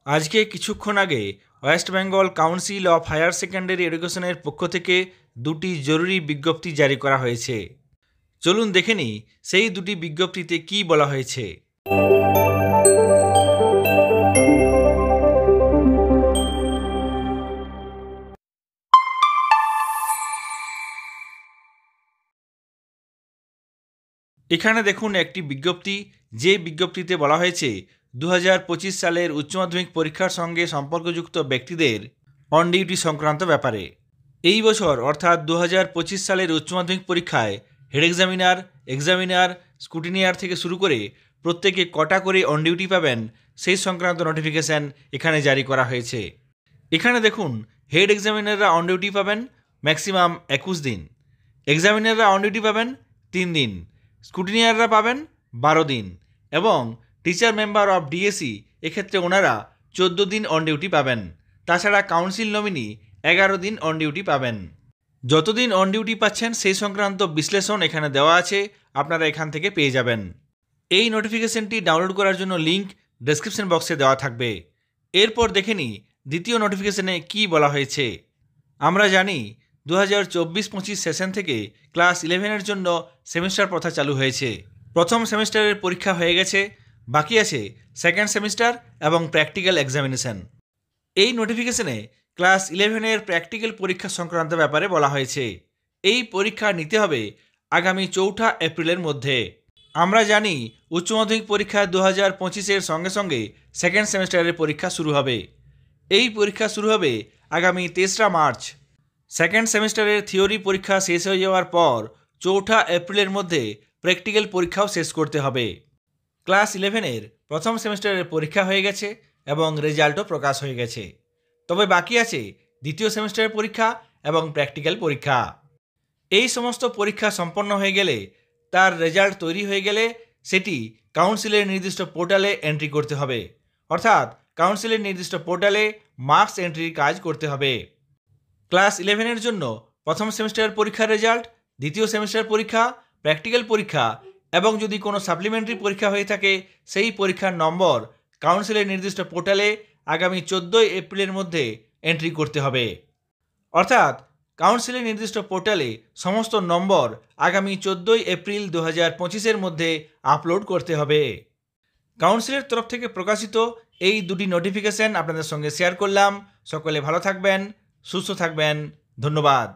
আজকে কিছুক্ষণ আগে West Bengal Council of Higher Secondary এডুকেশনের পক্ষ থেকে দুটি জরুরি বিজ্ঞপ্তি জারি করা হয়েছে। চলুন দেখে নিই সেই দুটি বিজ্ঞপ্তিতে কি বলা হয়েছে। এখানে দেখুন একটি বিজ্ঞপ্তি, যে বিজ্ঞপ্তিতে বলা হয়েছে 2025 সালের উচ্চ মাধ্যমিক পরীক্ষার সঙ্গে সম্পর্কযুক্ত ব্যক্তিদের অন ডিউটি সংক্রান্ত ব্যাপারে। এই বছর অর্থাৎ 2025 সালের উচ্চ মাধ্যমিক পরীক্ষায় হেড এক্সামিনার, স্কুটিনিয়ার থেকে শুরু করে প্রত্যেকে কটা করে অন ডিউটি পাবেন সেই সংক্রান্ত নোটিফিকেশান এখানে জারি করা হয়েছে। এখানে দেখুন হেড এক্সামিনাররা অন ডিউটি পাবেন ম্যাক্সিমাম 21 দিন, এক্সামিনাররা অন ডিউটি পাবেন 3 দিন, স্কুটিনিয়াররা পাবেন 12 দিন এবং টিচার মেম্বার অফ ডিএসি এক্ষেত্রে ওনারা 14 দিন অন ডিউটি পাবেন। তাছাড়া কাউন্সিল নমিনি 11 দিন অন ডিউটি পাবেন। যতদিন অন ডিউটি পাচ্ছেন সেই সংক্রান্ত বিশ্লেষণ এখানে দেওয়া আছে, আপনারা এখান থেকে পেয়ে যাবেন। এই নোটিফিকেশনটি ডাউনলোড করার জন্য লিঙ্ক ডেসক্রিপশন বক্সে দেওয়া থাকবে। এরপর দেখে নিই দ্বিতীয় নোটিফিকেশনে কি বলা হয়েছে। আমরা জানি 2024-25 সেশন থেকে ক্লাস 11-এর জন্য সেমিস্টার প্রথা চালু হয়েছে। প্রথম সেমিস্টারের পরীক্ষা হয়ে গেছে, বাকি আছে সেকেন্ড সেমিস্টার এবং প্র্যাকটিক্যাল এক্সামিনেশন। এই নোটিফিকেশনে ক্লাস 11-এর প্র্যাকটিক্যাল পরীক্ষা সংক্রান্ত ব্যাপারে বলা হয়েছে। এই পরীক্ষা নিতে হবে আগামী 4 এপ্রিলের মধ্যে। আমরা জানি উচ্চ মাধ্যমিক পরীক্ষা 2025-এর সঙ্গে সঙ্গে সেকেন্ড সেমিস্টারের পরীক্ষা শুরু হবে। এই পরীক্ষা শুরু হবে আগামী 3রা মার্চ। সেকেন্ড সেমিস্টারের থিওরি পরীক্ষা শেষ হয়ে যাওয়ার পর 4 এপ্রিলের মধ্যে প্র্যাকটিক্যাল পরীক্ষাও শেষ করতে হবে। ক্লাস 11-এর প্রথম সেমিস্টারের পরীক্ষা হয়ে গেছে এবং রেজাল্টও প্রকাশ হয়ে গেছে। তবে বাকি আছে দ্বিতীয় সেমিস্টারের পরীক্ষা এবং প্র্যাকটিক্যাল পরীক্ষা। এই সমস্ত পরীক্ষা সম্পন্ন হয়ে গেলে, তার রেজাল্ট তৈরি হয়ে গেলে সেটি কাউন্সিলের নির্দিষ্ট পোর্টালে এন্ট্রি করতে হবে, অর্থাৎ কাউন্সিলের নির্দিষ্ট পোর্টালে মার্কস এন্ট্রির কাজ করতে হবে। ক্লাস 11-এর জন্য প্রথম সেমিস্টারের পরীক্ষার রেজাল্ট, দ্বিতীয় সেমিস্টার পরীক্ষা, প্র্যাকটিক্যাল পরীক্ষা এবং যদি কোনো সাপ্লিমেন্টারি পরীক্ষা হয়ে থাকে সেই পরীক্ষার নম্বর কাউন্সিলের নির্দিষ্ট পোর্টালে আগামী 14 এপ্রিলের মধ্যে এন্ট্রি করতে হবে। অর্থাৎ কাউন্সিলের নির্দিষ্ট পোর্টালে সমস্ত নম্বর আগামী 14 এপ্রিল 2025-এর মধ্যে আপলোড করতে হবে। কাউন্সিলের তরফ থেকে প্রকাশিত এই দুটি নোটিফিকেশন আপনাদের সঙ্গে শেয়ার করলাম। সকলে ভালো থাকবেন, সুস্থ থাকবেন। ধন্যবাদ।